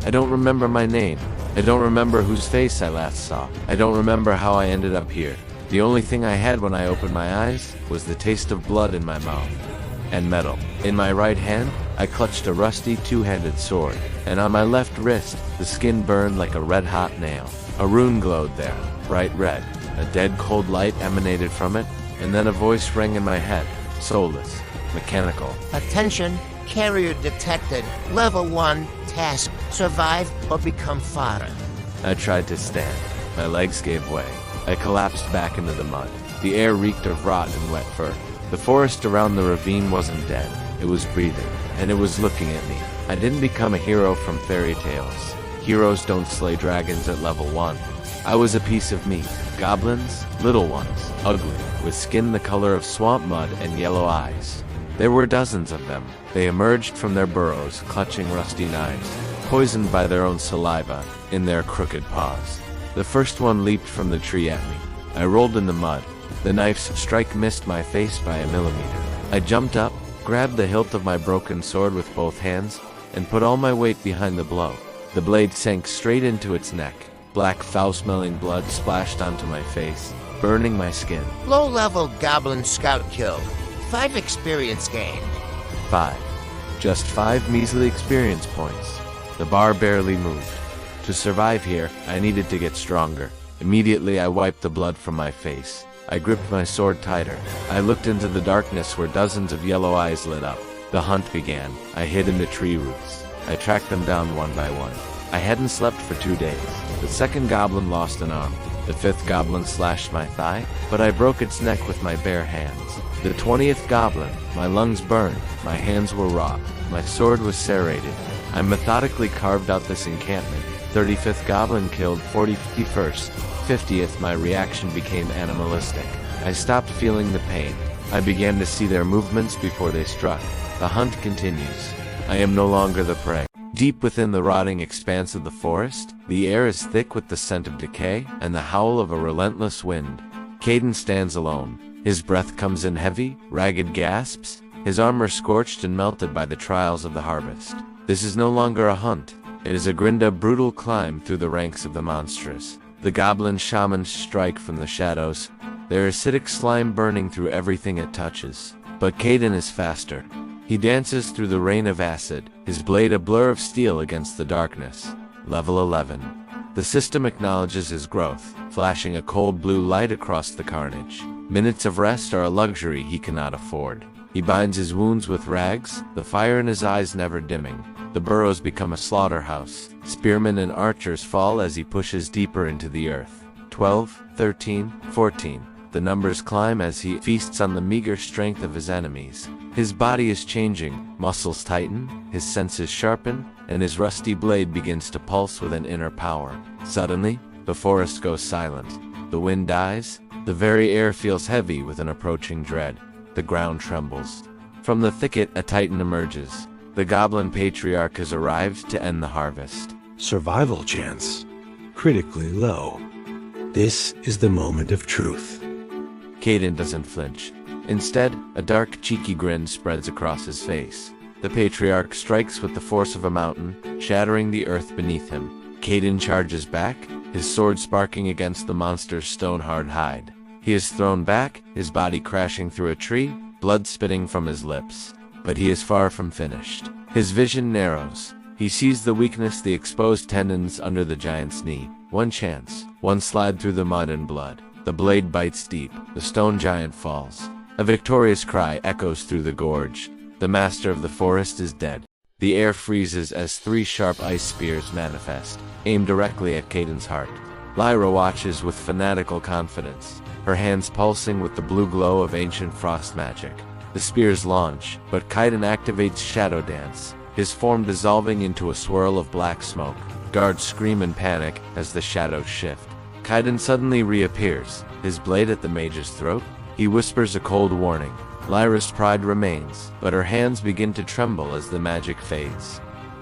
I don't remember my name. I don't remember whose face I last saw. I don't remember how I ended up here. The only thing I had when I opened my eyes was the taste of blood in my mouth and metal. In my right hand, I clutched a rusty two-handed sword, and on my left wrist, the skin burned like a red-hot nail. A rune glowed there, bright red. A dead cold light emanated from it, and then a voice rang in my head, soulless, mechanical. Attention, carrier detected. Level 1, task, survive or become fodder. I tried to stand. My legs gave way. I collapsed back into the mud. The air reeked of rot and wet fur. The forest around the ravine wasn't dead. It was breathing, and it was looking at me. I didn't become a hero from fairy tales. Heroes don't slay dragons at level 1. I was a piece of meat. Goblins, little ones, ugly, with skin the color of swamp mud and yellow eyes. There were dozens of them. They emerged from their burrows, clutching rusty knives, poisoned by their own saliva, in their crooked paws. The first one leaped from the tree at me. I rolled in the mud. The knife's strike missed my face by a millimeter. I jumped up, grabbed the hilt of my broken sword with both hands, and put all my weight behind the blow. The blade sank straight into its neck. Black, foul-smelling blood splashed onto my face, burning my skin. Low-level goblin scout killed. 5 experience gained. 5. Just 5 measly experience points. The bar barely moved. To survive here, I needed to get stronger. Immediately, I wiped the blood from my face. I gripped my sword tighter. I looked into the darkness where dozens of yellow eyes lit up. The hunt began. I hid in the tree roots. I tracked them down one by one. I hadn't slept for 2 days. The second goblin lost an arm. The 5th goblin slashed my thigh, but I broke its neck with my bare hands. The 20th goblin, my lungs burned, my hands were raw, my sword was serrated. I methodically carved out this encampment. 35th goblin killed 41st. 50th, my reaction became animalistic. I stopped feeling the pain. I began to see their movements before they struck. The hunt continues. I am no longer the prey. Deep within the rotting expanse of the forest, the air is thick with the scent of decay and the howl of a relentless wind. Kayden stands alone. His breath comes in heavy, ragged gasps, his armor scorched and melted by the trials of the harvest. This is no longer a hunt. It is a grinda brutal climb through the ranks of the monstrous. The goblin shamans strike from the shadows, their acidic slime burning through everything it touches. But Kayden is faster. He dances through the rain of acid, his blade a blur of steel against the darkness. Level 11. The system acknowledges his growth, flashing a cold blue light across the carnage. Minutes of rest are a luxury he cannot afford. He binds his wounds with rags, the fire in his eyes never dimming. The burrows become a slaughterhouse. Spearmen and archers fall as he pushes deeper into the earth. 12, 13, 14. The numbers climb as he feasts on the meager strength of his enemies. His body is changing, muscles tighten, his senses sharpen, and his rusty blade begins to pulse with an inner power. Suddenly, the forest goes silent. The wind dies. The very air feels heavy with an approaching dread. The ground trembles. From the thicket, a titan emerges. The goblin patriarch has arrived to end the harvest. Survival chance critically low. This is the moment of truth. Kayden doesn't flinch. Instead, a dark, cheeky grin spreads across his face. The patriarch strikes with the force of a mountain, shattering the earth beneath him. Kayden charges back, his sword sparking against the monster's stone-hard hide. He is thrown back, his body crashing through a tree, blood spitting from his lips. But he is far from finished. His vision narrows. He sees the weakness, the exposed tendons under the giant's knee. One chance, one slide through the mud and blood. The blade bites deep. The stone giant falls. A victorious cry echoes through the gorge. The master of the forest is dead. The air freezes as 3 sharp ice spears manifest, aimed directly at Kayden's heart. Lyra watches with fanatical confidence, her hands pulsing with the blue glow of ancient frost magic. The spears launch, but Kayden activates Shadow Dance, his form dissolving into a swirl of black smoke. Guards scream in panic as the shadows shift. Kayden suddenly reappears, his blade at the mage's throat. He whispers a cold warning. Lyra's pride remains, but her hands begin to tremble as the magic fades.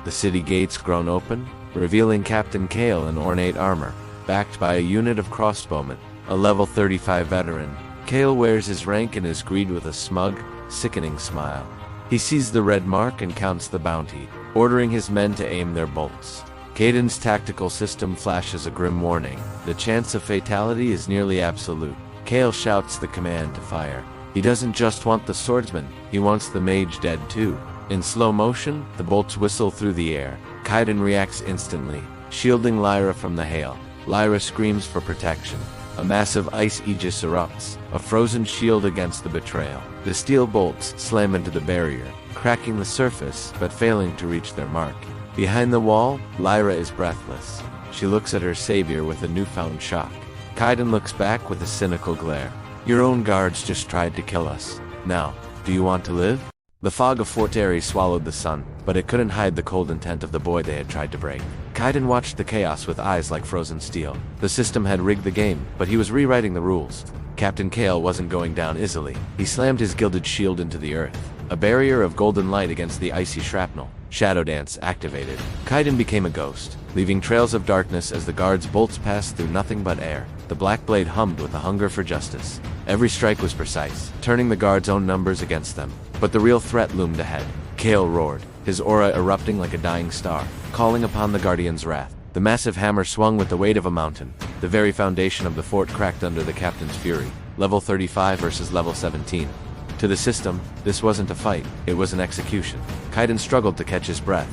The city gates groan open, revealing Captain Kale in ornate armor, backed by a unit of crossbowmen, a level 35 veteran. Kale wears his rank and is greeted with a smug, sickening smile. He sees the red mark and counts the bounty, ordering his men to aim their bolts. Kayden's tactical system flashes a grim warning. The chance of fatality is nearly absolute. Kale shouts the command to fire. He doesn't just want the swordsman, he wants the mage dead too. In slow motion, the bolts whistle through the air. Kayden reacts instantly, shielding Lyra from the hail. Lyra screams for protection. A massive ice aegis erupts, a frozen shield against the betrayal. The steel bolts slam into the barrier, cracking the surface but failing to reach their mark. Behind the wall, Lyra is breathless. She looks at her savior with a newfound shock. Kayden looks back with a cynical glare. Your own guards just tried to kill us. Now, do you want to live? The fog of Fort Ares swallowed the sun, but it couldn't hide the cold intent of the boy they had tried to break. Kayden watched the chaos with eyes like frozen steel. The system had rigged the game, but he was rewriting the rules. Captain Kale wasn't going down easily. He slammed his gilded shield into the earth. A barrier of golden light against the icy shrapnel. Shadow Dance activated. Kayden became a ghost, leaving trails of darkness as the guards' bolts passed through nothing but air. The black blade hummed with a hunger for justice. Every strike was precise, turning the guards' own numbers against them. But the real threat loomed ahead. Kale roared, his aura erupting like a dying star, calling upon the Guardian's wrath. The massive hammer swung with the weight of a mountain. The very foundation of the fort cracked under the captain's fury. Level 35 versus level 17. To the system, this wasn't a fight, it was an execution. Kayden struggled to catch his breath.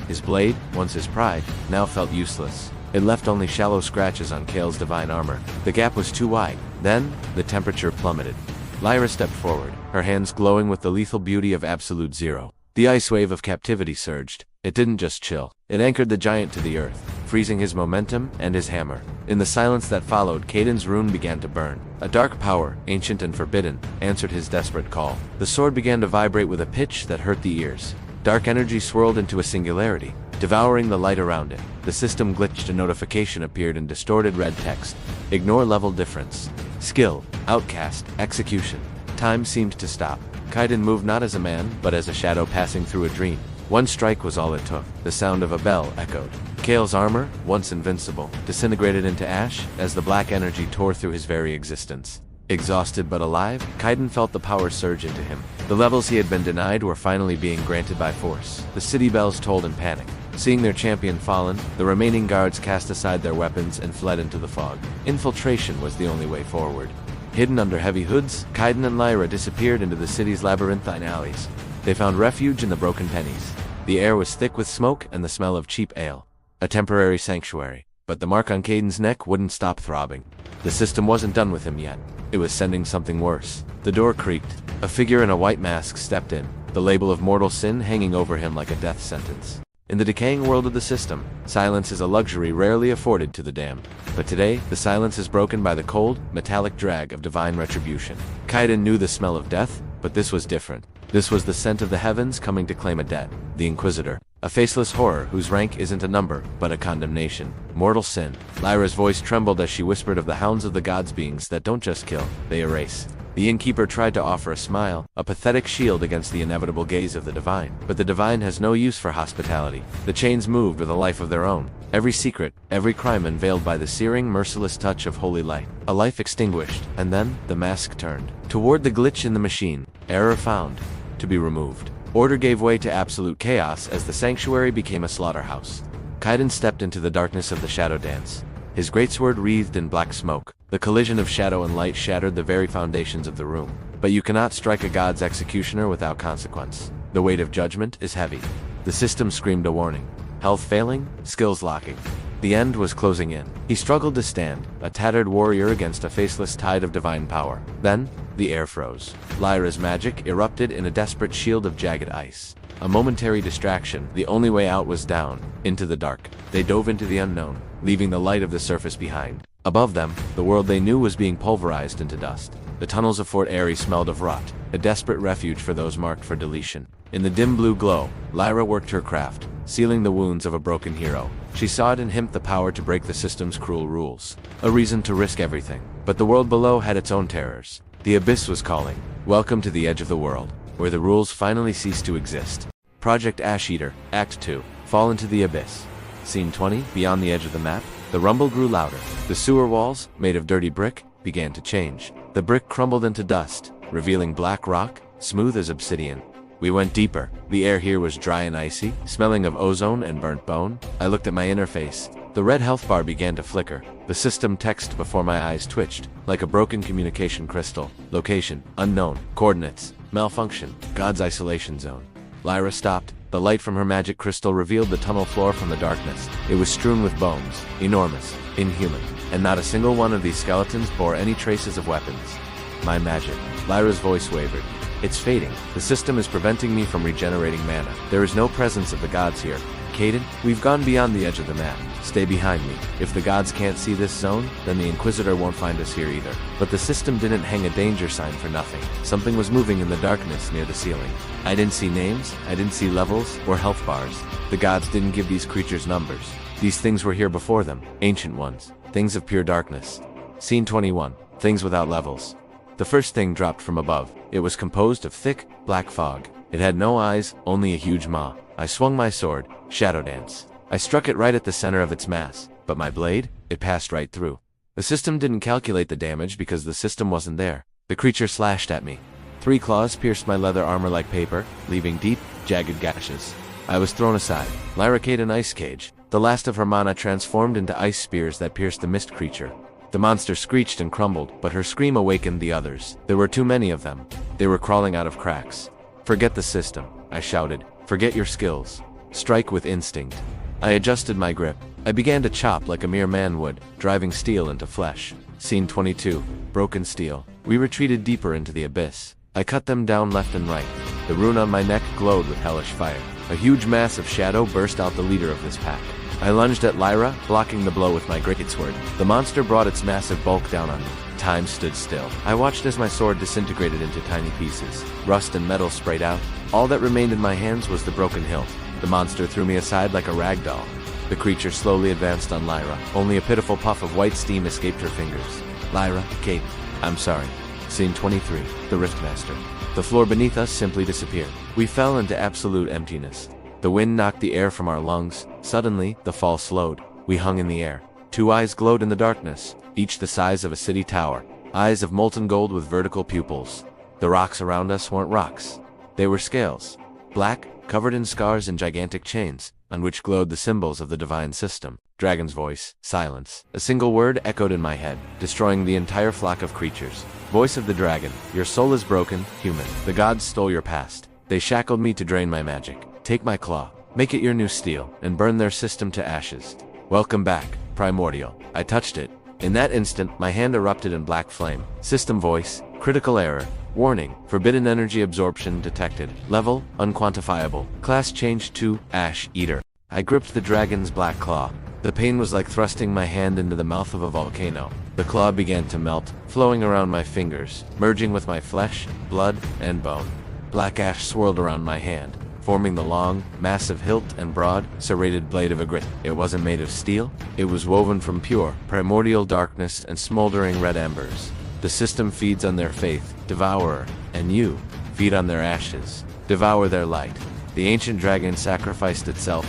His blade, once his pride, now felt useless. It left only shallow scratches on Kale's divine armor. The gap was too wide. Then, the temperature plummeted. Lyra stepped forward, her hands glowing with the lethal beauty of absolute zero. The ice wave of captivity surged. It didn't just chill. It anchored the giant to the earth, freezing his momentum and his hammer. In the silence that followed, Kayden's rune began to burn. A dark power, ancient and forbidden, answered his desperate call. The sword began to vibrate with a pitch that hurt the ears. Dark energy swirled into a singularity, devouring the light around it. The system glitched. A notification appeared in distorted red text. Ignore level difference. Skill, outcast, execution. Time seemed to stop. Kayden moved not as a man, but as a shadow passing through a dream. One strike was all it took. The sound of a bell echoed. Kale's armor, once invincible, disintegrated into ash as the black energy tore through his very existence. Exhausted but alive, Kayden felt the power surge into him. The levels he had been denied were finally being granted by force. The city bells tolled in panic. Seeing their champion fallen, the remaining guards cast aside their weapons and fled into the fog. Infiltration was the only way forward. Hidden under heavy hoods, Kayden and Lyra disappeared into the city's labyrinthine alleys. They found refuge in the broken pennies. The air was thick with smoke and the smell of cheap ale. A temporary sanctuary. But the mark on Kayden's neck wouldn't stop throbbing. The system wasn't done with him yet. It was sending something worse. The door creaked. A figure in a white mask stepped in, the label of mortal sin hanging over him like a death sentence. In the decaying world of the system, silence is a luxury rarely afforded to the damned. But today, the silence is broken by the cold, metallic drag of divine retribution. Kayden knew the smell of death, but this was different. This was the scent of the heavens coming to claim a debt. The Inquisitor. A faceless horror whose rank isn't a number, but a condemnation. Mortal sin. Lyra's voice trembled as she whispered of the hounds of the gods, beings that don't just kill, they erase. The innkeeper tried to offer a smile, a pathetic shield against the inevitable gaze of the divine. But the divine has no use for hospitality. The chains moved with a life of their own. Every secret, every crime unveiled by the searing, merciless touch of holy light. A life extinguished, and then the mask turned. Toward the glitch in the machine. Error found. To be removed. Order gave way to absolute chaos as the sanctuary became a slaughterhouse. Kayden stepped into the darkness of the Shadow Dance. His greatsword wreathed in black smoke. The collision of shadow and light shattered the very foundations of the room. But you cannot strike a god's executioner without consequence. The weight of judgment is heavy. The system screamed a warning. Health failing, skills locking. The end was closing in. He struggled to stand, a tattered warrior against a faceless tide of divine power. Then, the air froze. Lyra's magic erupted in a desperate shield of jagged ice. A momentary distraction, the only way out was down, into the dark. They dove into the unknown, leaving the light of the surface behind. Above them, the world they knew was being pulverized into dust. The tunnels of Fort Ares smelled of rot, a desperate refuge for those marked for deletion. In the dim blue glow, Lyra worked her craft, sealing the wounds of a broken hero. She saw it in him the power to break the system's cruel rules. A reason to risk everything. But the world below had its own terrors. The abyss was calling. Welcome to the edge of the world, where the rules finally cease to exist. Project Ash-Eater, Act 2. Fall into the abyss. Scene 20, beyond the edge of the map. The rumble grew louder. The sewer walls, made of dirty brick, began to change. The brick crumbled into dust, revealing black rock, smooth as obsidian. We went deeper. The air here was dry and icy, smelling of ozone and burnt bone. I looked at my interface. The red health bar began to flicker. The system text before my eyes twitched, like a broken communication crystal. Location, unknown. Coordinates, malfunction. God's isolation zone. Lyra stopped. The light from her magic crystal revealed the tunnel floor from the darkness. It was strewn with bones, enormous, inhuman, and not a single one of these skeletons bore any traces of weapons. My magic. Lyra's voice wavered. It's fading. The system is preventing me from regenerating mana. There is no presence of the gods here. Kayden, we've gone beyond the edge of the map. Stay behind me. If the gods can't see this zone, then the Inquisitor won't find us here either. But the system didn't hang a danger sign for nothing. Something was moving in the darkness near the ceiling. I didn't see names, I didn't see levels, or health bars. The gods didn't give these creatures numbers. These things were here before them, ancient ones, things of pure darkness. Scene 21, things without levels. The first thing dropped from above. It was composed of thick, black fog. It had no eyes, only a huge maw. I swung my sword, Shadow Dance. I struck it right at the center of its mass, but my blade, it passed right through. The system didn't calculate the damage because the system wasn't there. The creature slashed at me. 3 claws pierced my leather armor like paper, leaving deep, jagged gashes. I was thrown aside. Lyra Kayden an ice cage. The last of her mana transformed into ice spears that pierced the mist creature. The monster screeched and crumbled, but her scream awakened the others. There were too many of them. They were crawling out of cracks. Forget the system, I shouted. Forget your skills. Strike with instinct. I adjusted my grip. I began to chop like a mere man would, driving steel into flesh. Scene 22. Broken steel. We retreated deeper into the abyss. I cut them down left and right. The rune on my neck glowed with hellish fire. A huge mass of shadow burst out the leader of this pack. I lunged at Lyra, blocking the blow with my greatsword. The monster brought its massive bulk down on me. Time stood still. I watched as my sword disintegrated into tiny pieces. Rust and metal sprayed out. All that remained in my hands was the broken hilt. The monster threw me aside like a rag doll. The creature slowly advanced on Lyra. Only a pitiful puff of white steam escaped her fingers. Lyra, Kayden, I'm sorry. Scene 23. The Riftmaster. The floor beneath us simply disappeared. We fell into absolute emptiness. The wind knocked the air from our lungs. Suddenly, the fall slowed. We hung in the air. 2 eyes glowed in the darkness, each the size of a city tower. Eyes of molten gold with vertical pupils. The rocks around us weren't rocks. They were scales. Black, covered in scars and gigantic chains, on which glowed the symbols of the divine system. Dragon's voice, silence. A single word echoed in my head, destroying the entire flock of creatures. Voice of the dragon, your soul is broken, human. The gods stole your past. They shackled me to drain my magic. Take my claw, make it your new steel, and burn their system to ashes. Welcome back, Primordial. I touched it. In that instant, my hand erupted in black flame. System voice, critical error. Warning, forbidden energy absorption detected. Level, unquantifiable. Class changed to Ash Eater. I gripped the dragon's black claw. The pain was like thrusting my hand into the mouth of a volcano. The claw began to melt, flowing around my fingers, merging with my flesh, blood, and bone. Black ash swirled around my hand, forming the long, massive hilt and broad, serrated blade of a grit. It wasn't made of steel. It was woven from pure, primordial darkness and smoldering red embers. The system feeds on their faith, Devourer, and you feed on their ashes, devour their light. The ancient dragon sacrificed itself,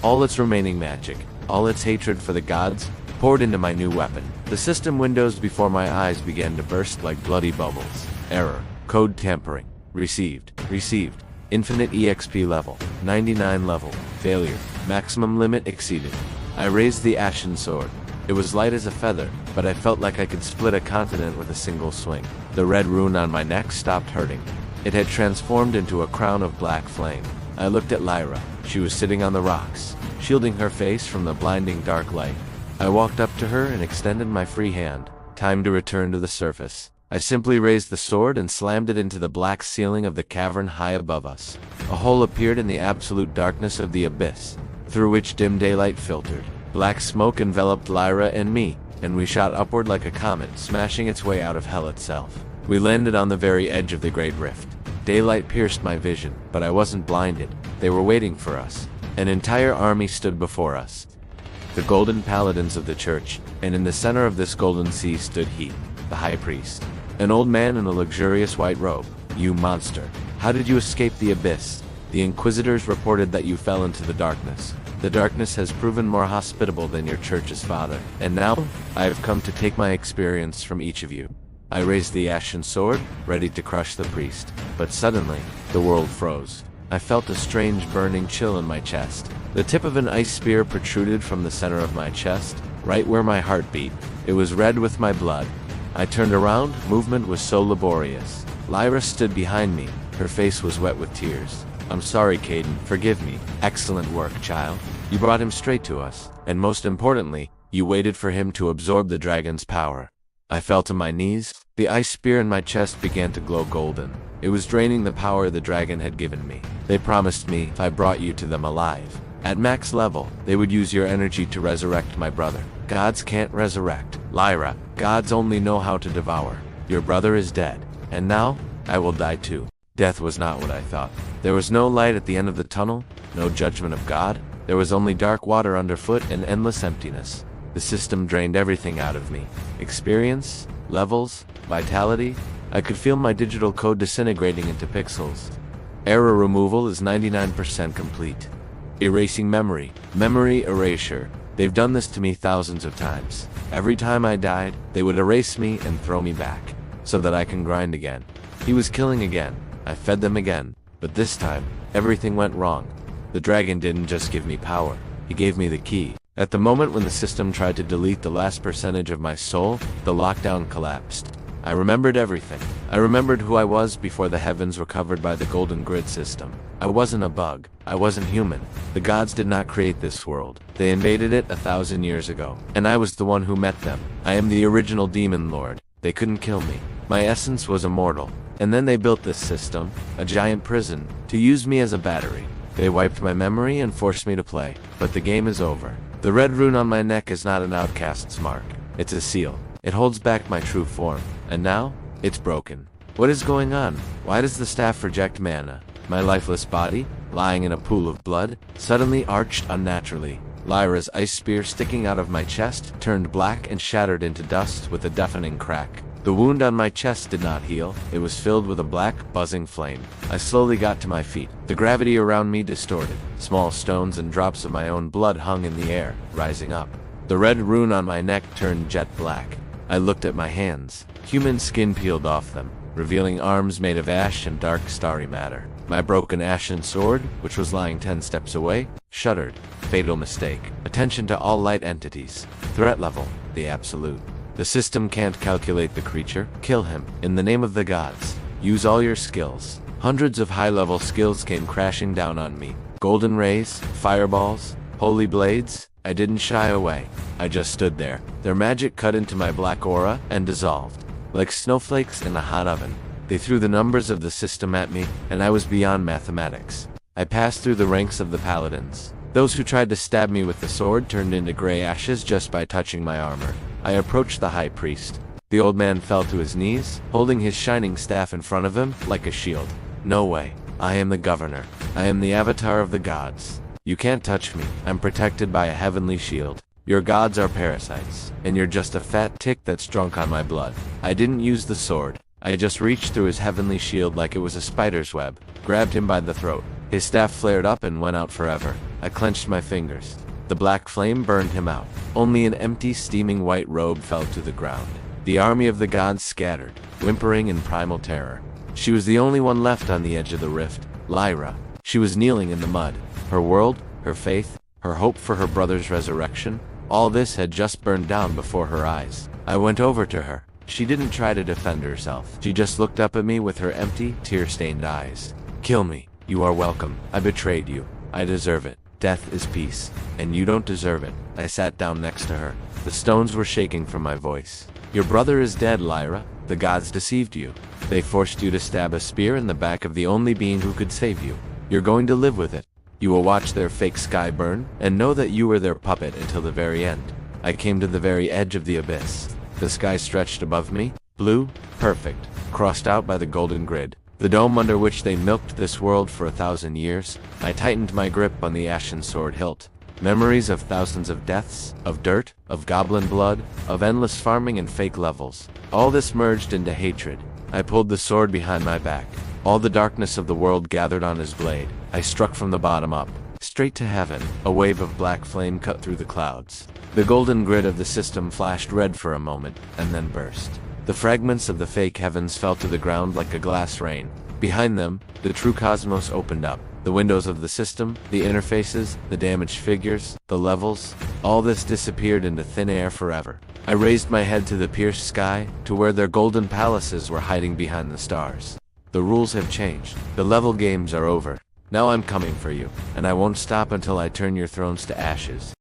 all its remaining magic, all its hatred for the gods, poured into my new weapon. The system windows before my eyes began to burst like bloody bubbles. Error, code tampering, received, infinite EXP level, 99 level, failure, maximum limit exceeded. I raised the ashen sword. It was light as a feather, but I felt like I could split a continent with a single swing. The red rune on my neck stopped hurting. It had transformed into a crown of black flame. I looked at Lyra. She was sitting on the rocks, shielding her face from the blinding dark light. I walked up to her and extended my free hand. Time to return to the surface. I simply raised the sword and slammed it into the black ceiling of the cavern high above us. A hole appeared in the absolute darkness of the abyss, through which dim daylight filtered. Black smoke enveloped Lyra and me, and we shot upward like a comet, smashing its way out of hell itself. We landed on the very edge of the Great Rift. Daylight pierced my vision, but I wasn't blinded. They were waiting for us. An entire army stood before us. The golden paladins of the church, and in the center of this golden sea stood he, the high priest. An old man in a luxurious white robe. You monster. How did you escape the abyss? The Inquisitors reported that you fell into the darkness. The darkness has proven more hospitable than your church's father. And now, I have come to take my experience from each of you. I raised the ashen sword, ready to crush the priest. But suddenly, the world froze. I felt a strange burning chill in my chest. The tip of an ice spear protruded from the center of my chest, right where my heart beat. It was red with my blood. I turned around, movement was so laborious. Lyra stood behind me. Her face was wet with tears. I'm sorry, Kayden, forgive me. Excellent work, child. You brought him straight to us. And most importantly, you waited for him to absorb the dragon's power. I fell to my knees. The ice spear in my chest began to glow golden. It was draining the power the dragon had given me. They promised me if I brought you to them alive, at max level, they would use your energy to resurrect my brother. Gods can't resurrect, Lyra. Gods only know how to devour. Your brother is dead, and now, I will die too. Death was not what I thought. There was no light at the end of the tunnel, no judgment of God. There was only dark water underfoot and endless emptiness. The system drained everything out of me. Experience, levels, vitality. I could feel my digital code disintegrating into pixels. Error removal is 99% complete. Erasing memory. Memory erasure. They've done this to me thousands of times. Every time I died, they would erase me and throw me back, so that I can grind again. He was killing again. I fed them again. But this time, everything went wrong. The dragon didn't just give me power. He gave me the key. At the moment when the system tried to delete the last percentage of my soul, the lockdown collapsed. I remembered everything. I remembered who I was before the heavens were covered by the golden grid system. I wasn't a bug. I wasn't human. The gods did not create this world. They invaded it 1,000 years ago. And I was the one who met them. I am the original demon lord. They couldn't kill me. My essence was immortal. And then they built this system, a giant prison, to use me as a battery. They wiped my memory and forced me to play. But the game is over. The red rune on my neck is not an outcast's mark. It's a seal. It holds back my true form. And now, it's broken. What is going on? Why does the staff reject mana? My lifeless body, lying in a pool of blood, suddenly arched unnaturally. Lyra's ice spear sticking out of my chest turned black and shattered into dust with a deafening crack. The wound on my chest did not heal. It was filled with a black, buzzing flame. I slowly got to my feet. The gravity around me distorted. Small stones and drops of my own blood hung in the air, rising up. The red rune on my neck turned jet black. I looked at my hands. Human skin peeled off them, revealing arms made of ash and dark starry matter. My broken ashen sword, which was lying 10 steps away, shuddered. Fatal mistake. Attention to all light entities. Threat level, the absolute. The system can't calculate the creature. Kill him, in the name of the gods. Use all your skills. Hundreds of high-level skills came crashing down on me. Golden rays, fireballs, holy blades. I didn't shy away. I just stood there. Their magic cut into my black aura and dissolved. Like snowflakes in a hot oven. They threw the numbers of the system at me, and I was beyond mathematics. I passed through the ranks of the paladins. Those who tried to stab me with the sword turned into gray ashes just by touching my armor. I approached the high priest. The old man fell to his knees, holding his shining staff in front of him like a shield. No way. I am the governor. I am the avatar of the gods. You can't touch me. I'm protected by a heavenly shield. Your gods are parasites, and you're just a fat tick that's drunk on my blood. I didn't use the sword. I just reached through his heavenly shield like it was a spider's web, grabbed him by the throat. His staff flared up and went out forever. I clenched my fingers. The black flame burned him out. Only an empty, steaming white robe fell to the ground. The army of the gods scattered, whimpering in primal terror. She was the only one left on the edge of the rift, Lyra. She was kneeling in the mud. Her world, her faith, her hope for her brother's resurrection, all this had just burned down before her eyes. I went over to her. She didn't try to defend herself. She just looked up at me with her empty, tear-stained eyes. Kill me. You are welcome. I betrayed you. I deserve it. Death is peace, and you don't deserve it. I sat down next to her. The stones were shaking from my voice. Your brother is dead, Lyra. The gods deceived you. They forced you to stab a spear in the back of the only being who could save you. You're going to live with it. You will watch their fake sky burn, and know that you were their puppet until the very end. I came to the very edge of the abyss. The sky stretched above me, blue, perfect, crossed out by the golden grid. The dome under which they milked this world for 1,000 years. I tightened my grip on the ashen sword hilt. Memories of thousands of deaths, of dirt, of goblin blood, of endless farming and fake levels. All this merged into hatred. I pulled the sword behind my back. All the darkness of the world gathered on his blade. I struck from the bottom up, straight to heaven. A wave of black flame cut through the clouds. The golden grid of the system flashed red for a moment, and then burst. The fragments of the fake heavens fell to the ground like a glass rain. Behind them, the true cosmos opened up. The windows of the system, the interfaces, the damaged figures, the levels, all this disappeared into thin air forever. I raised my head to the pierced sky, to where their golden palaces were hiding behind the stars. The rules have changed. The level games are over. Now I'm coming for you, and I won't stop until I turn your thrones to ashes.